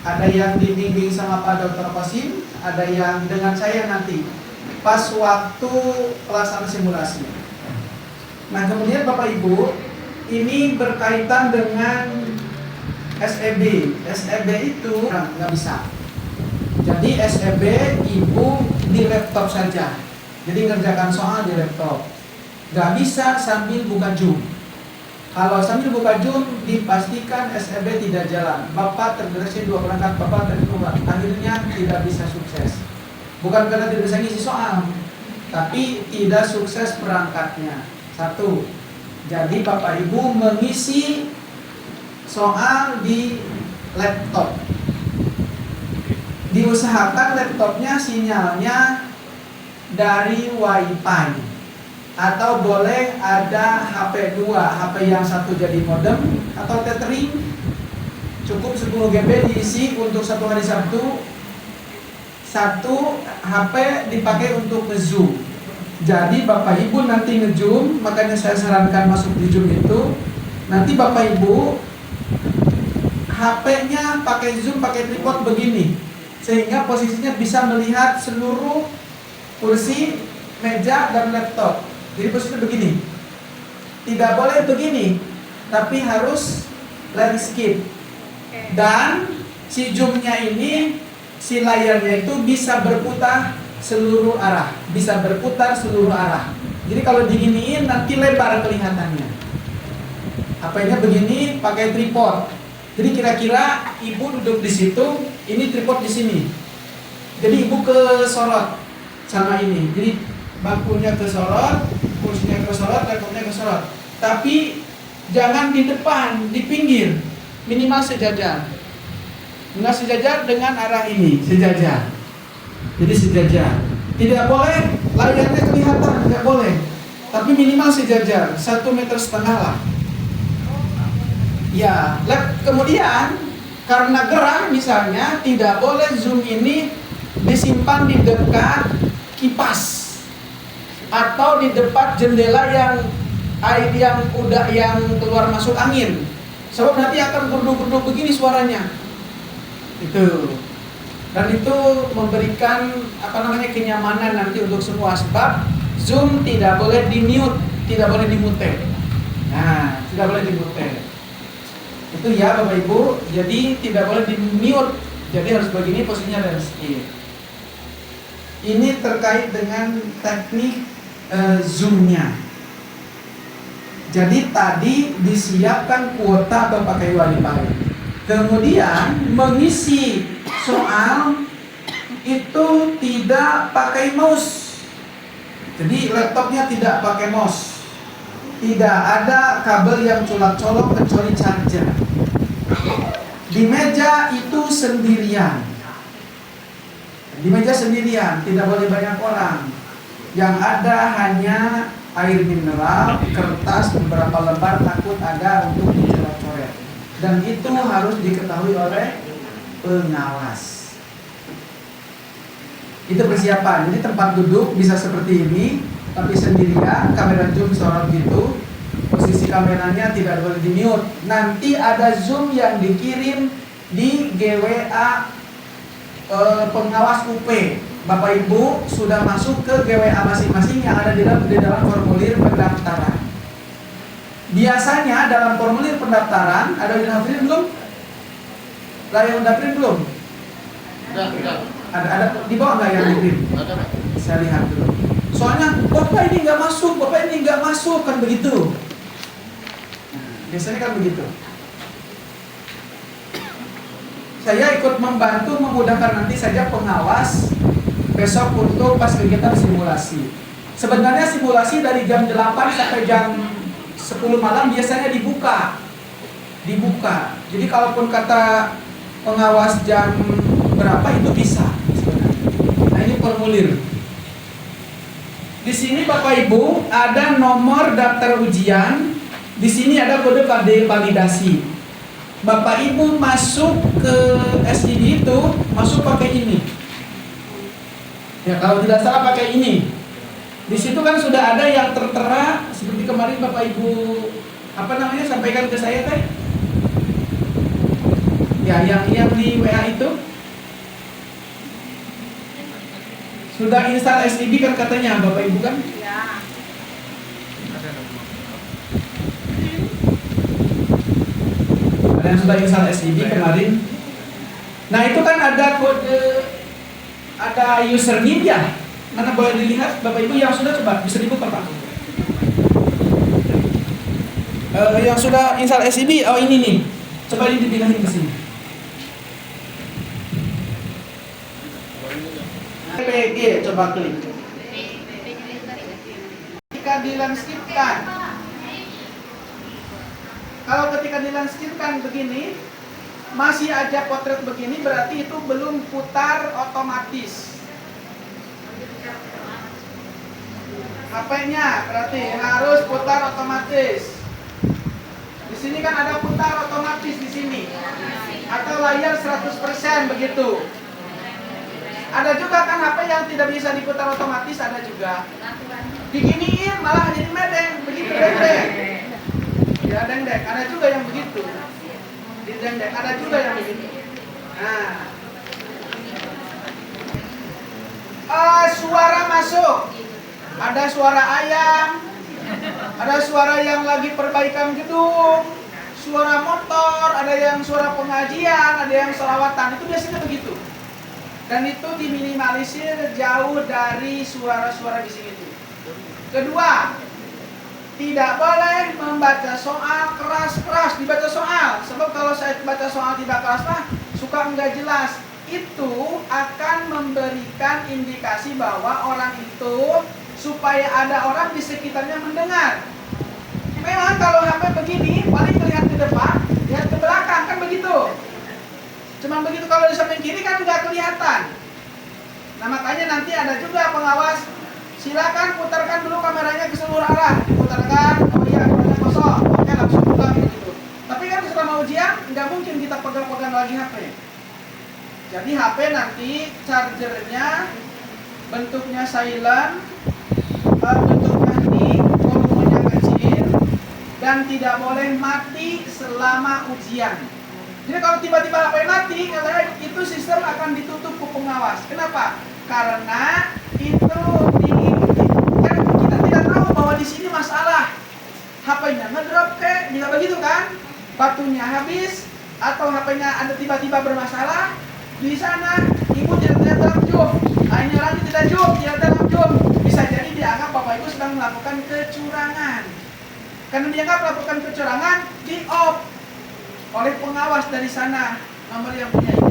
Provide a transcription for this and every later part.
Ada yang dibimbing sama Pak Dr. Qasim, ada yang dengan saya nanti pas waktu pelaksanaan simulasi. Nah, kemudian Bapak Ibu, ini berkaitan dengan SEB. SEB itu nggak bisa. Jadi SEB Ibu di laptop saja. Jadi ngerjakan soal di laptop. Nggak bisa sambil buka Zoom. Kalau sambil buka Zoom, dipastikan SEB tidak jalan. Bapak terdeteksi 2 perangkat, Bapak terdeteksi, akhirnya tidak bisa sukses. Bukan karena tidak bisa ngisi soal, tapi tidak sukses perangkatnya. 1. Jadi Bapak Ibu mengisi soal di laptop. Diusahakan laptopnya sinyalnya dari WiFi. Atau boleh ada HP 2, HP yang satu jadi modem atau tethering. Cukup 10 GB diisi untuk satu hari Sabtu. Satu HP dipakai untuk nge-zoom. Jadi Bapak Ibu nanti nge-zoom, makanya saya sarankan masuk di Zoom itu. Nanti Bapak Ibu HP-nya pakai zoom, pakai tripod begini, sehingga posisinya bisa melihat seluruh kursi, meja, dan laptop. Jadi posisinya begini. Tidak boleh begini, tapi harus landscape. Dan si zoomnya ini, si layarnya itu bisa berputar seluruh arah. Bisa berputar seluruh arah. Jadi kalau diginiin nanti lebar kelihatannya. HP-nya begini, pakai tripod. Jadi kira-kira Ibu duduk di situ, ini tripod di sini. Jadi Ibu kesorot sama ini. Jadi bangkunya kesorot, kursinya kesorot, laptopnya kesorot. Tapi jangan di depan, di pinggir, minimal sejajar. Minimal sejajar dengan arah ini, sejajar. Jadi sejajar. Tidak boleh layarnya kelihatan, tidak boleh. Tapi minimal sejajar, 1,5 meter lah. Ya, kemudian karena gerah misalnya, tidak boleh zoom ini disimpan di dekat kipas atau di depan jendela yang air yang keluar masuk angin. Sebab nanti akan gerdu-gerdu begini suaranya. Itu. Dan itu memberikan kenyamanan nanti untuk semua, sebab zoom tidak boleh di-mute, tidak boleh di-mute. Nah, tidak boleh di-mute. Itu ya Bapak Ibu, jadi tidak boleh di-mute. Jadi harus begini posisinya landscape. Ini terkait dengan teknik zoomnya. Jadi tadi disiapkan kuota berpakai WiFi. Kemudian mengisi soal itu tidak pakai mouse. Jadi laptopnya tidak pakai mouse. Tidak ada kabel yang colok-colok kecuali charger. Di meja itu sendirian. Di meja sendirian, tidak boleh banyak orang. Yang ada hanya air mineral, kertas, beberapa lembar, takut ada untuk dicoret-coret. Dan itu harus diketahui oleh pengawas. Itu persiapan. Jadi tempat duduk bisa seperti ini, tapi sendirian, kamera zoom sorot gitu. Posisi kameranya tidak boleh di-mute. Nanti ada zoom yang dikirim di GWA pengawas UP. Bapak Ibu sudah masuk ke GWA masing-masing yang ada di dalam formulir pendaftaran. Biasanya dalam formulir pendaftaran ada yang daftarin belum? Ada yang daftarin belum? Ada di bawah nggak yang dikirim? Saya lihat dulu. Soalnya Bapak ini nggak masuk, Bapak ini nggak masuk, kan begitu. Biasanya kan begitu. Saya ikut membantu memudahkan nanti saja pengawas besok untuk pas kegiatan simulasi. Sebenarnya simulasi dari jam 8 sampai jam 10 malam biasanya dibuka. Jadi kalaupun kata pengawas jam berapa itu bisa sebenarnya. Nah, ini formulir. Di sini Bapak Ibu ada nomor daftar ujian. Di sini ada kode validasi. Bapak Ibu masuk ke SID itu masuk pakai ini. Ya, kalau tidak salah pakai ini. Di situ kan sudah ada yang tertera seperti kemarin Bapak Ibu sampaikan ke saya teh. Ya, yang di WA itu sudah install SIB kan katanya Bapak Ibu kan? Ya. Ada yang sudah install SIB kemarin. Nah itu kan ada kode, ada username ya. Mana boleh dilihat Bapak Ibu yang sudah, coba bisa dibuka Pak. Yang sudah install SIB, oh ini nih. Coba ini dipindahin ke sini. PG, coba klik. Ketika dilanskipkan, kalau ketika dilanskipkan begini, masih ada potret begini, berarti itu belum putar otomatis. HP-nya berarti harus putar otomatis. Di sini kan ada putar otomatis di sini, atau layar 100% begitu. Ada juga kan HP yang tidak bisa diputar otomatis, ada juga. Diginiin malah jadi medeng, begitu deng-deng. Ya deng-deng, ada juga yang begitu. Di deng-deng, ada juga yang begitu. Nah, suara masuk. Ada suara ayam, ada suara yang lagi perbaikan gedung, suara motor, ada yang suara pengajian, ada yang selawatan. Itu biasanya begitu. Dan itu diminimalisir jauh dari suara-suara bising itu. Kedua, tidak boleh membaca soal keras-keras dibaca soal. Sebab kalau saya baca soal tidak keras suka enggak jelas. Itu akan memberikan indikasi bahwa orang itu, supaya ada orang di sekitarnya mendengar. Memang kalau HP begini paling melihat ke depan, lihat ke belakang, kan begitu. Cuma begitu, kalau di samping kiri kan nggak kelihatan. Nah makanya nanti ada juga pengawas, silakan putarkan dulu kameranya ke seluruh arah. Diputarkan, oh iya kameranya kosong, oke langsung buka begitu. Tapi kan selama ujian nggak mungkin kita pegang-pegang lagi HP. Jadi HP nanti chargernya bentuknya silent, bentuknya ini, volumenya kecil, dan tidak boleh mati selama ujian. Jadi kalau tiba-tiba HP mati, katanya itu sistem akan ditutup ke pengawas. Kenapa? Karena itu kan kita tidak tahu bahwa di sini masalah HP-nya ngedrop bisa begitu kan? Batunya habis atau HP-nya ada tiba-tiba bermasalah. Di sana ibu tidak dalam zoom, ini lagi tidak dalam zoom. Bisa jadi dianggap Bapak Ibu sedang melakukan kecurangan. Karena dianggap melakukan kecurangan, di off oleh pengawas dari sana, nomor yang punya ibu.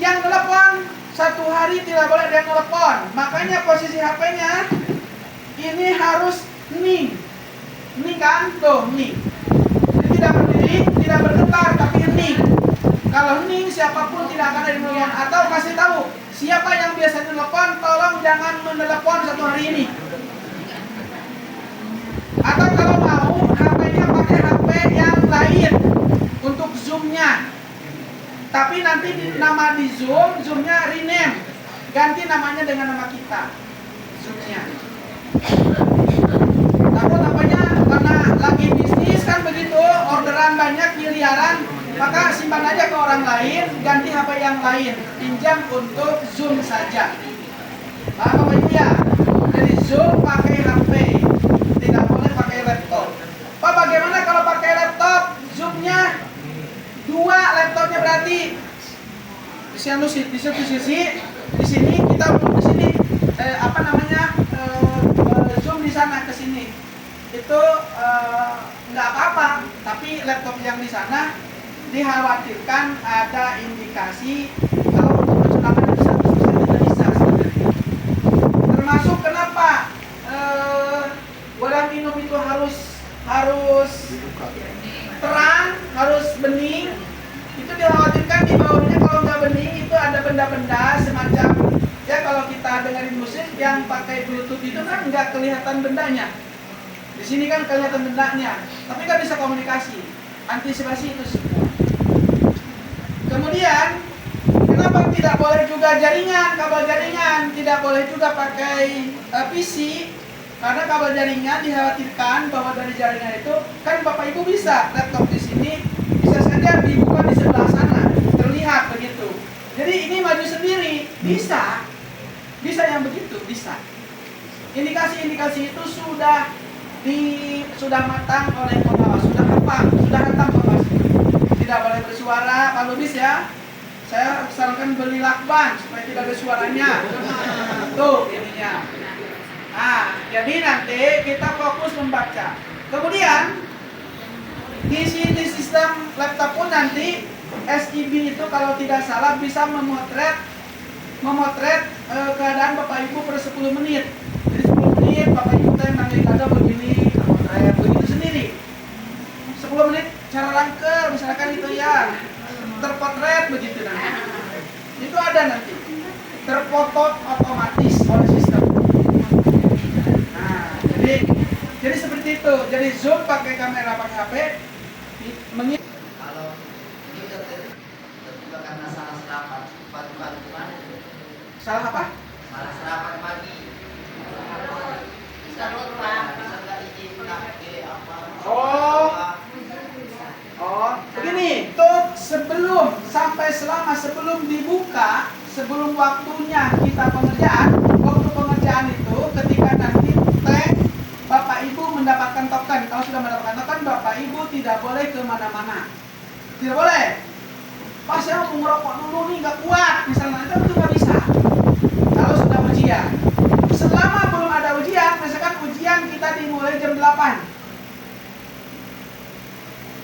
Yang telepon satu hari tidak boleh ada yang telepon. Makanya posisi HP-nya ini harus ning. Ning kan? Tuh, ning. Jadi tidak berdiri, tidak bergetar, tapi ning. Kalau ning, siapapun tidak akan ada di kemudian. Atau kasih tahu, siapa yang biasanya telepon, tolong jangan menelepon satu hari ini. Atau kalau mau, HP-nya pakai HP yang lain untuk zoom-nya. Tapi nanti nama di zoom-nya rename. Ganti namanya dengan nama kita, zoom-nya. Takut apanya, karena lagi bisnis kan begitu, orderan banyak, miliaran, maka simpan aja ke orang lain, ganti HP yang lain, pinjam untuk zoom saja. Paham Bapak Ibu ya? Jadi zoom pakai HP, tidak boleh pakai laptop. Pak, bagaimana kalau pakai laptop? Zoom-nya dua, laptopnya berarti di satu sisi, di sini kita di sini zoom di sana ke sini. Itu nggak apa-apa, tapi laptop yang di sana dikhawatirkan ada indikasi kalau untuk kecurangan di 100% tidak bisa sebenarnya. Termasuk kenapa wadah minum itu harus terang, harus bening. Itu dikhawatirkan di bawahnya kalau nggak bening itu ada benda-benda semacam, ya kalau kita dengerin musik yang pakai bluetooth itu kan nggak kelihatan bendanya. Di sini kan kelihatan bendanya, tapi kan bisa komunikasi. Antisipasi itu semua. Kemudian kenapa tidak boleh juga jaringan, kabel jaringan, tidak boleh juga pakai PC. Karena kabel jaringnya dikhawatirkan bahwa dari jaringan itu kan Bapak Ibu bisa laptop di sini bisa saja dibuka di sebelah sana, terlihat begitu. Jadi ini maju sendiri, bisa yang begitu, bisa. Indikasi-indikasi itu sudah matang oleh pengawas, sudah hatam pengawas. Tidak boleh bersuara, Pak Lubis ya. Saya sarankan beli lakban supaya tidak ada suaranya. Tuh ininya. Nah, jadi nanti kita fokus membaca. Kemudian di sistem laptop pun nanti SIB itu kalau tidak salah bisa memotret keadaan Bapak Ibu per 10 menit. Jadi 10 menit Bapak Ibu nanti ada begini, memotret begitu sendiri. 10 menit cara rangkel misalkan itu ya, terpotret begitu nanti. Itu ada nanti. Terfoto otomatis oleh sistem. Nah, jadi seperti itu. Jadi zoom pakai kamera pakai HP kalau ini udah karena salah serapan pagi-pagi gimana? Salah apa? Salah serapan pagi. Bisa lupa, bisa nggak izin pakai apa? Begini, tuh sebelum dibuka, sebelum waktunya kita waktu pengerjaan itu ketika nanti Bapak Ibu mendapatkan token. Kalau sudah mendapatkan token, Bapak Ibu tidak boleh kemana-mana. Tidak boleh. Pas saya mau ngerokok dulu nih, nggak kuat, misalnya itu nggak bisa. Kalau sudah ujian, selama belum ada ujian, misalkan ujian kita dimulai jam 8.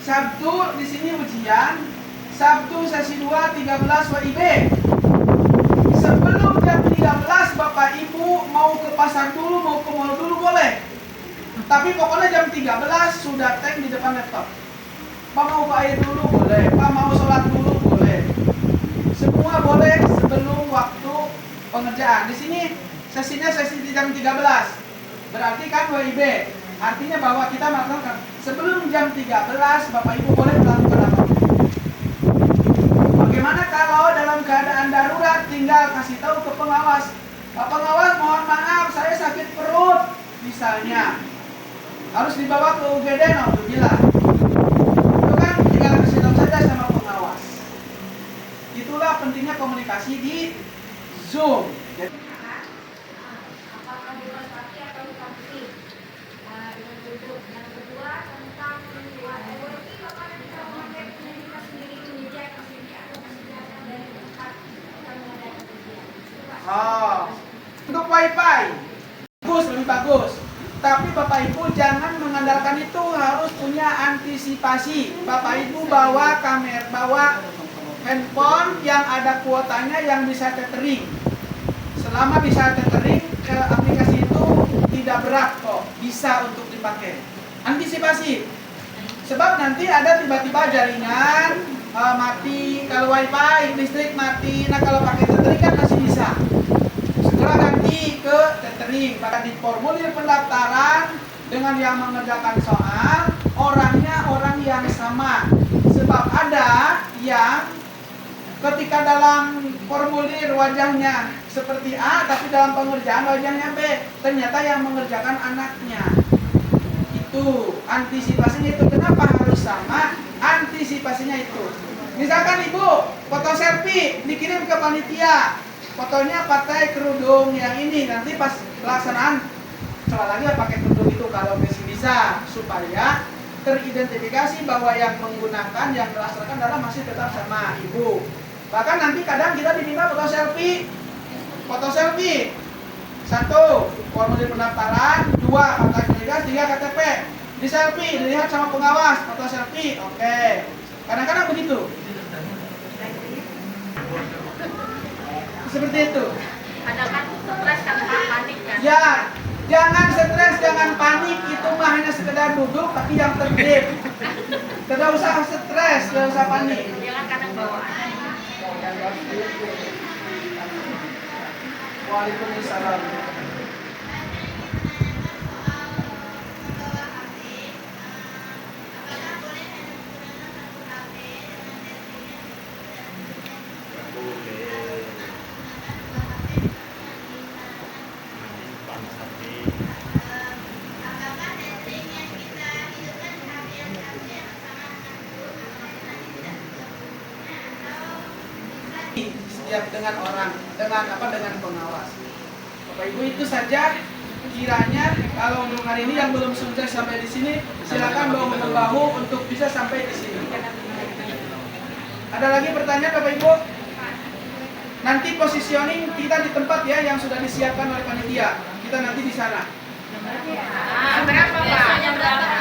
Sabtu di sini ujian, Sabtu sesi 2 13 WIB. Sebelum jam 13 Bapak Ibu mau ke pasar dulu, mau ke mall dulu boleh. Tapi pokoknya jam 13 sudah tank di depan laptop. Pak mau ke air dulu boleh, Pak mau sholat dulu boleh. Semua boleh sebelum waktu pengerjaan. Di sini sesinya sesi di jam 13. Berarti kan WIB. Artinya bahwa kita melakukan sebelum jam 13 Bapak Ibu boleh melakukan apa? Bagaimana kalau dalam keadaan darurat tinggal kasih tahu ke pengawas, Pak pengawas mohon maaf saya sakit perut misalnya, harus dibawa ke UGD, naudzubillah. Itu kan tinggal kasih tahu saja sama pengawas. Itulah pentingnya komunikasi di Zoom. Jadi, yang kedua tentang untuk WiFi lebih bagus. Tapi Bapak Ibu jangan mengandalkan itu, harus punya antisipasi. Bapak Ibu bawa kamera, bawa handphone yang ada kuotanya yang bisa tethering. Selama bisa tethering, aplikasi itu tidak berat kok, bisa untuk dipakai. Antisipasi. Sebab nanti ada tiba-tiba jaringan mati, kalau WiFi listrik mati. Nah kalau pakai tethering kan masih bisa. Segera ganti ke tethering. Pada di formulir pendaftaran dengan yang mengerjakan soal, orangnya orang yang sama. Sebab ada yang ketika dalam formulir wajahnya seperti A, tapi dalam pengerjaan wajahnya B. Ternyata yang mengerjakan anaknya. Itu antisipasinya itu. Kenapa harus sama? Antisipasinya itu. Misalkan Ibu foto selfie dikirim ke panitia, fotonya pakai kerudung yang ini, nanti pas pelaksanaan coba lagi pakai kerudung itu kalau masih bisa, supaya teridentifikasi bahwa yang menggunakan, yang melaksanakan adalah masih tetap sama Ibu. Bahkan nanti kadang kita diminta foto selfie. 1 formulir pendaftaran, 2 fakta integritas, 3 KTP. Di selfie dilihat sama pengawas, foto selfie, oke. Kadang-kadang begitu. Seperti itu. kadang-kadang stres karena panik kan. Ya, jangan stres, jangan panik. Itu mah hanya sekedar duduk tapi yang tertib. Tidak usah stres, tidak usah panik. Jangan kadang bawaan. Waalaikumsalam. setiap dengan orang, dengan pengawas. Bapak Ibu, itu saja kiranya. Kalau untuk hari ini yang belum sukses sampai di sini, silakan bahu membahu untuk bisa sampai di sini. Ada lagi pertanyaan Bapak Ibu? Nanti positioning kita di tempat ya yang sudah disiapkan oleh panitia. Kita nanti di sana. Berapa Pak?